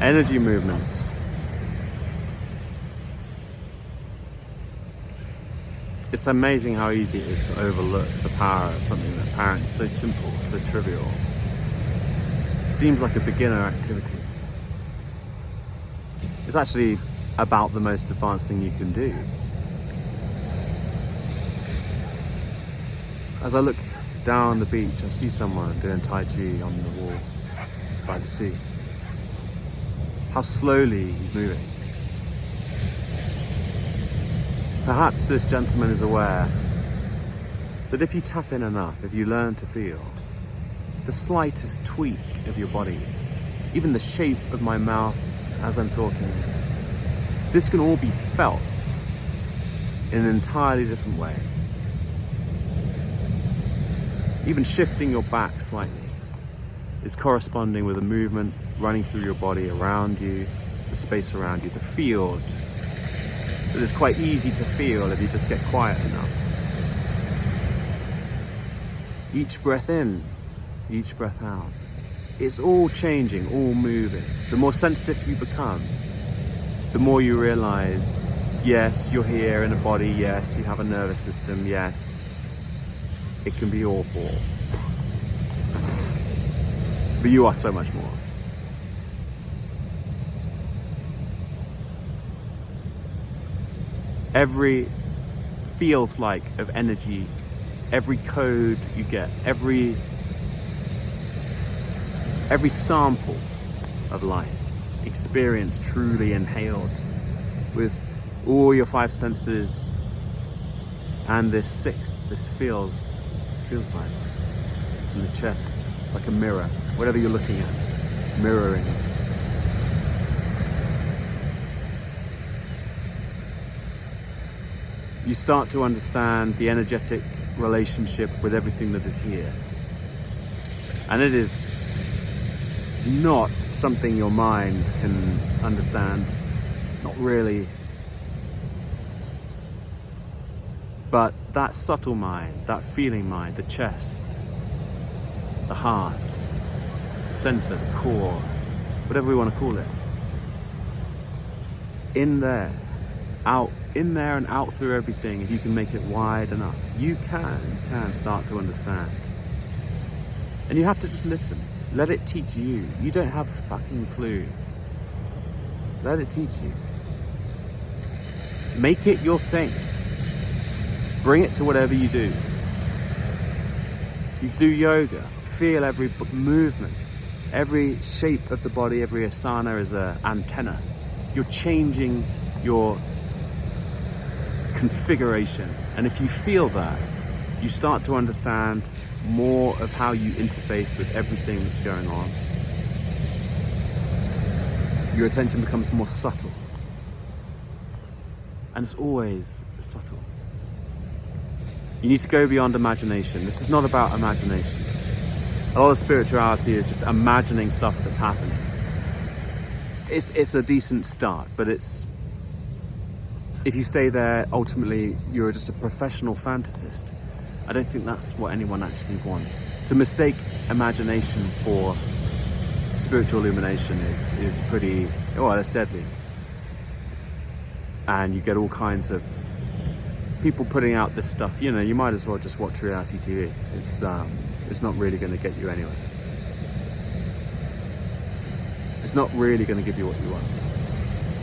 energy movements. It's amazing how easy it is to overlook the power of something that apparently is so simple, so trivial. Seems like a beginner activity. It's actually about the most advanced thing you can do. As I look down the beach, I see someone doing Tai Chi on the wall by the sea. How slowly he's moving. Perhaps this gentleman is aware that if you tap in enough, if you learn to feel the slightest tweak of your body, even the shape of my mouth as I'm talking, this can all be felt in an entirely different way. Even shifting your back slightly is corresponding with a movement running through your body around you, the space around you, the field that is quite easy to feel if you just get quiet enough. Each breath in, each breath out. It's all changing, all moving. The more sensitive you become, the more you realize, yes, you're here in a body, yes, you have a nervous system, yes, it can be awful. But you are so much more. Every feels like of energy, every code you get, every sample of life, experience truly inhaled with all your five senses, and this feels like in the chest, like a mirror, whatever you're looking at, mirroring. You start to understand the energetic relationship with everything that is here. And it is not something your mind can understand, not really. But that subtle mind, that feeling mind, the chest, the heart, the center, the core, whatever we want to call it, in there and out through everything, if you can make it wide enough, you can start to understand. And you have to just listen. Let it teach you. You don't have a fucking clue. Let it teach you. Make it your thing. Bring it to whatever you do. You do yoga. Feel every movement. Every shape of the body, every asana is an antenna. You're changing your configuration. And if you feel that, you start to understand more of how you interface with everything that's going on. Your attention becomes more subtle. And it's always subtle. You need to go beyond imagination. This is not about imagination. A lot of spirituality is just imagining stuff that's happening. It's a decent start, but if you stay there, ultimately you're just a professional fantasist. I don't think that's what anyone actually wants. To mistake imagination for spiritual illumination is pretty, that's deadly. And you get all kinds of people putting out this stuff. You might as well just watch reality TV. It's not really going to get you anywhere. It's not really going to give you what you want.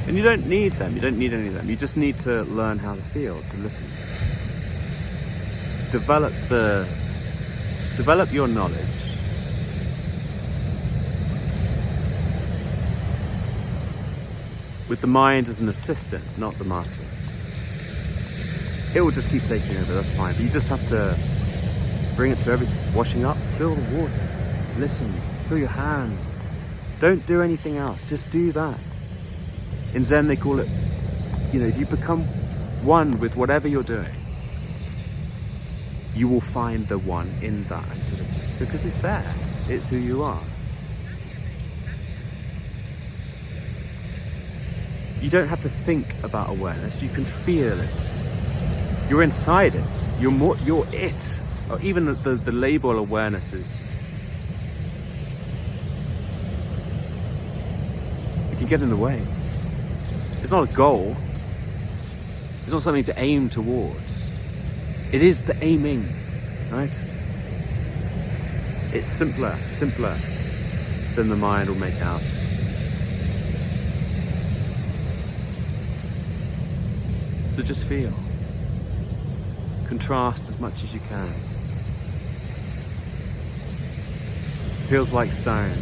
And you don't need them. You don't need any of them. You just need to learn how to feel, to listen. Develop your knowledge. With the mind as an assistant, not the master. It will just keep taking over, that's fine. But you just have to bring it to everything. Washing up, feel the water. Listen, feel your hands. Don't do anything else, just do that. In Zen they call it, if you become one with whatever you're doing, you will find the one in that activity. Because it's there, it's who you are. You don't have to think about awareness, you can feel it. You're inside it, you're it. Or even the label awareness is, get in the way. It's not a goal. It's not something to aim towards. It is the aiming, right? It's simpler than the mind will make out. So just feel. Contrast as much as you can. Feels like stone,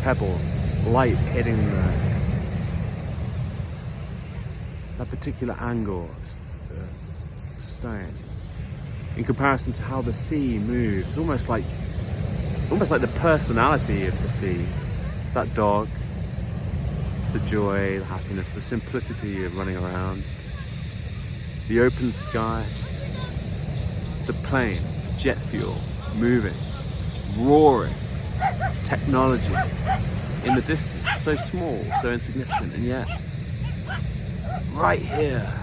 pebbles, light hitting that particular angle of stone. In comparison to how the sea moves, almost like the personality of the sea. That dog, the joy, the happiness, the simplicity of running around, the open sky, the plane, jet fuel, moving, roaring, technology in the distance, so small, so insignificant, and yet right here,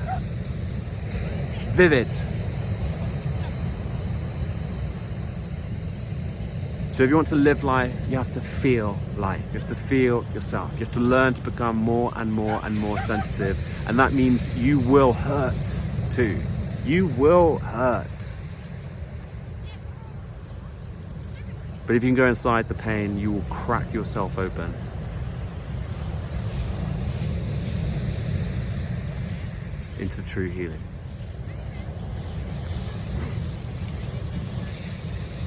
vivid. So if you want to live life, you have to feel life. You have to feel yourself. You have to learn to become more and more and more sensitive. And that means you will hurt too. You will hurt. But if you can go inside the pain, you will crack yourself open. Into true healing.